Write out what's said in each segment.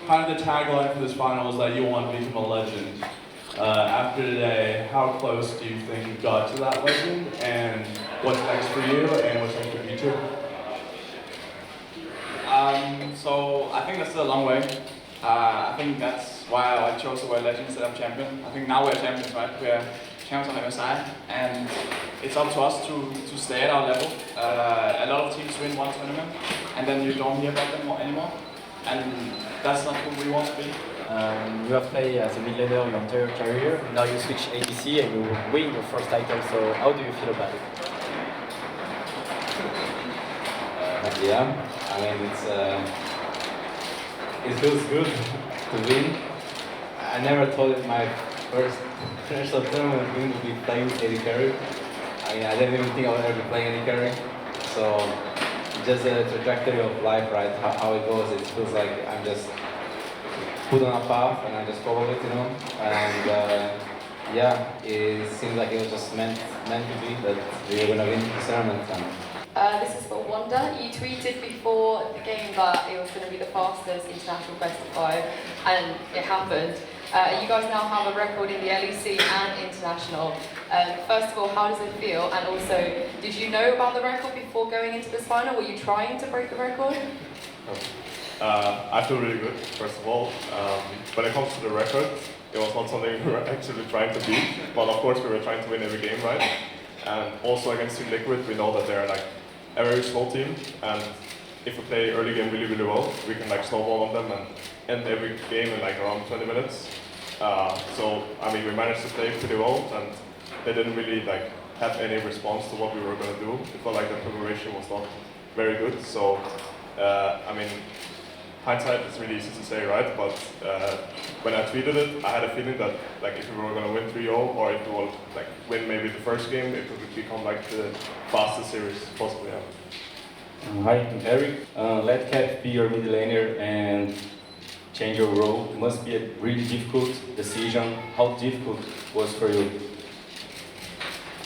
Kind of the tagline for this final is that you want to become a legend. After today, how close do you think you got to that legend, and what's next for you, and what's next for G2? So I think that's still a long way. I think that's why I chose the word legend instead of champion. I think now we're champions, right? We're champions on MSI, and it's up to us to stay at our level. A lot of teams win one tournament, and then you don't hear about them anymore, and that's not who we want to be. You have played as a Millenium your entire career. Now you switch ABC and you win your first title. So how do you feel about it? Yeah, I mean it feels good to win. I never thought my first international tournament win would be playing AD carry. I mean, I didn't even think I would ever be playing AD carry. So just the trajectory of life, right? How it goes. It feels like I'm just put on a path and I just follow it, you know. And yeah, it seems like it was just meant to be that we were gonna win the tournament. This is for Wanda. You tweeted before the game that it was going to be the fastest international best of 5, and it happened. You guys now have a record in the LEC and international. First of all, how does it feel? And also, did you know about the record before going into this final? Were you trying to break the record? I feel really good, first of all. When it comes to the record, it was not something we were actually trying to beat, but of course we were trying to win every game, right? And also against Team Liquid, we know that they're like a very small team, and if we play early game really, really well, we can like snowball on them and end every game in like around 20 minutes. So, I mean, we managed to play pretty well, and they didn't really like have any response to what we were going to do. It felt like the preparation was not very good. So, I mean, hindsight is really easy to say, right? But when I tweeted it, I had a feeling that like if we were going to win 3-0, or if we would like win maybe the first game, it would become like the fastest series possibly ever. Hi, I'm Eric. Let Cat be your mid laner and change your role. It must be a really difficult decision. How difficult was for you?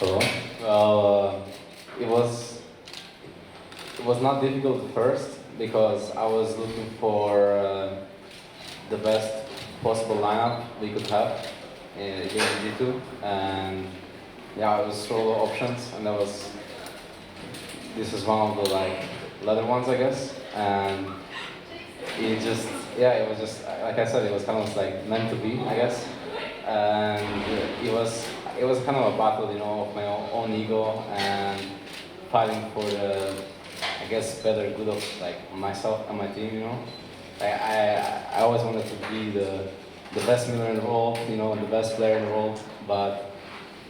Well, it was not difficult at first because I was looking for the best possible lineup we could have in G2, and yeah, it was solo options, and this was one of the like latter ones, I guess, and it just, yeah, it was just, like I said, it was kind of like meant to be, I guess, and it was kind of a battle, you know, of my own ego and fighting for the, I guess, better good of like myself and my team, you know. I always wanted to be the best miller in the world, you know, the best player in the world, but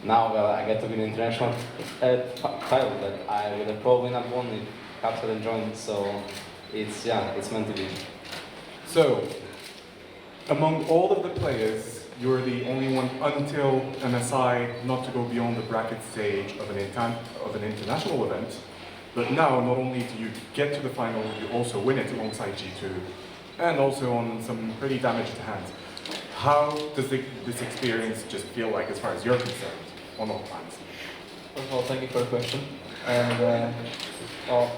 now I get to win an international title that I would have probably not won if Caps hadn't joined, so it's meant to be. So, among all of the players, you're the only one until MSI not to go beyond the bracket stage of an international event. But now, not only do you get to the final, you also win it alongside G2, and also on some pretty damaged hands. How does this experience just feel like as far as you're concerned on all plans? First of all, thank you for the question. And well,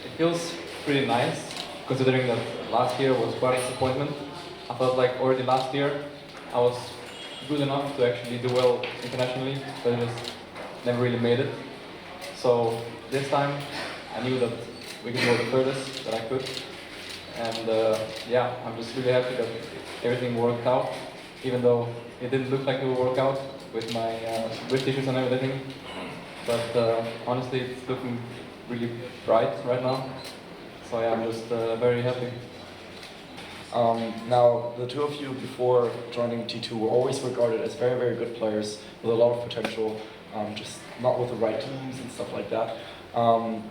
it feels pretty nice, considering that last year was quite a disappointment. I felt like already last year I was good enough to actually do well internationally, but I just never really made it. So this time I knew that we could go the furthest that I could. And yeah, I'm just really happy that everything worked out, even though it didn't look like it would work out with my with issues and everything. But honestly, it's looking really bright right now. So yeah, I'm just very happy. Now, the two of you before joining G2 were always regarded as very, very good players with a lot of potential, just not with the right teams and stuff like that.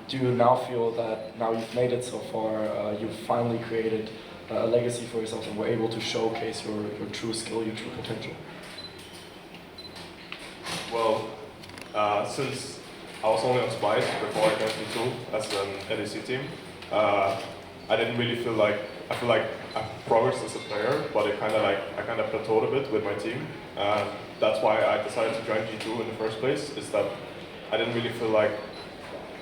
Do you now feel that now you've made it so far, you've finally created a legacy for yourself and were able to showcase your true skill, your true potential? Well, since I was only on Spice before I joined G2 as an LEC team, I didn't really feel like, I feel like I progressed as a player, but I kind of plateaued a bit with my team. That's why I decided to join G2 in the first place, is that I didn't really feel like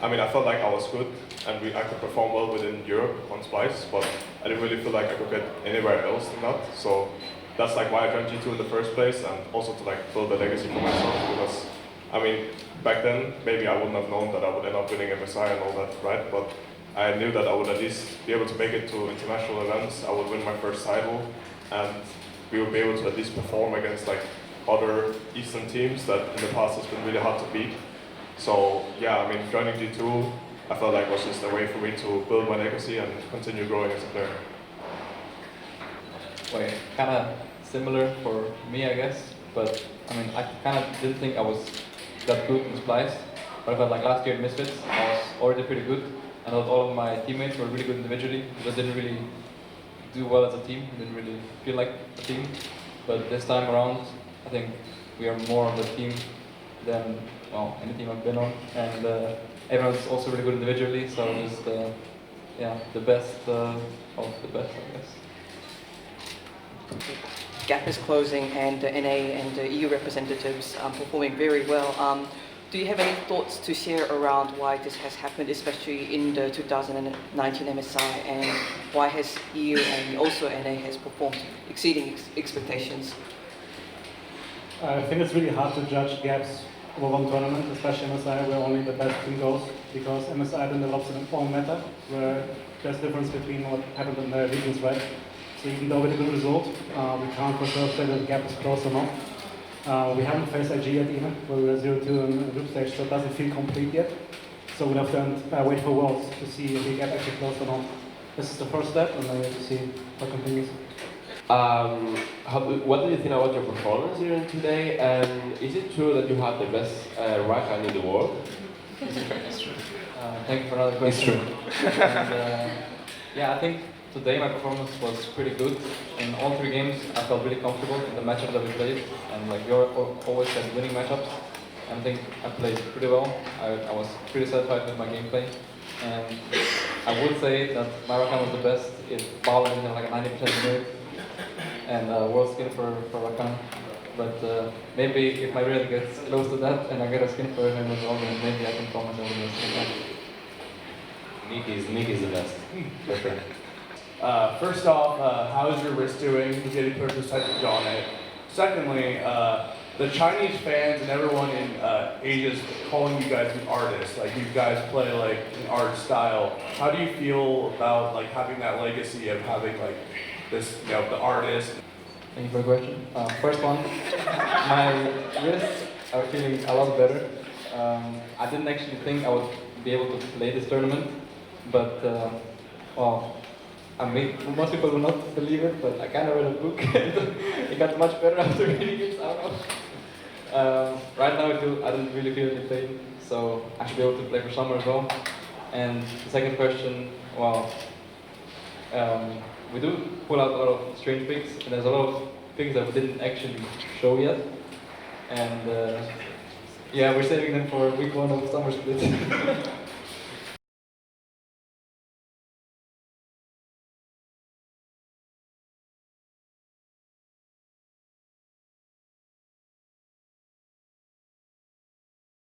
I mean, I felt like I was good and I could perform well within Europe on Splice, but I didn't really feel like I could get anywhere else than that. So that's like why I joined G2 in the first place, and also to like build a legacy for myself, because I mean, back then maybe I wouldn't have known that I would end up winning MSI and all that, right? But I knew that I would at least be able to make it to international events. I would win my first title, and we would be able to at least perform against like other Eastern teams that in the past has been really hard to beat. So yeah, I mean, joining G2, I felt like was just a way for me to build my legacy and continue growing as a player. Wait, kind of similar for me, I guess. But I mean, I kind of didn't think I was that good in Splice. But I felt like last year in Misfits, I was already pretty good. I thought all of my teammates were really good individually, but didn't really do well as a team. Didn't really feel like a team. But this time around, I think we are more of a team than well any team I've been on, and everyone's also really good individually. So just yeah, the best of the best, I guess. Gap is closing, and NA and EU representatives are performing very well. Do you have any thoughts to share around why this has happened, especially in the 2019 MSI, and why has EU and also NA has performed exceeding expectations? I think it's really hard to judge gaps over one tournament, especially MSI, where only the best team goes, because MSI then develops an informed meta, where there's difference between what happened in the regions, right? So even though with a good result, we can't for sure say that the gap is close or not. We haven't faced IG yet even, where we were 0-2 in the group stage, so it doesn't feel complete yet. So we'll have to wait for Worlds to see if the gap actually closed or not. This is the first step, and then we have to see what continues. What do you think about your performance here today? And is it true that you have the best right hand in the world? It's true. Thank you for another question. It's true. And, yeah, I think today my performance was pretty good. In all 3 games, I felt really comfortable in the matchups that we played, and like we always had winning matchups. And I think I played pretty well. I was pretty satisfied with my gameplay, and I would say that my Rakan was the best if Paul had like a 90% rate and world skin for Rakan. But maybe if my rate gets close to that and I get a skin for him as well, then maybe I can call myself the best. Nick is the best. For sure. First off, how's your wrist doing? You getting perspective on it. Secondly, the Chinese fans and everyone in Asia is calling you guys an artist. Like you guys play like an art style. How do you feel about like having that legacy of having like this, you know, the artist? Thank you for the question. First one, my wrists are feeling a lot better. I didn't actually think I would be able to play this tournament, but well, I mean, most people will not believe it, but I kind of read a book and it got much better after reading it. I don't know. Right now I don't really feel any pain, so I should be able to play for summer as well. And the second question, well, we do pull out a lot of strange picks, and there's a lot of things that we didn't actually show yet. And yeah, we're saving them for week 1 of summer split.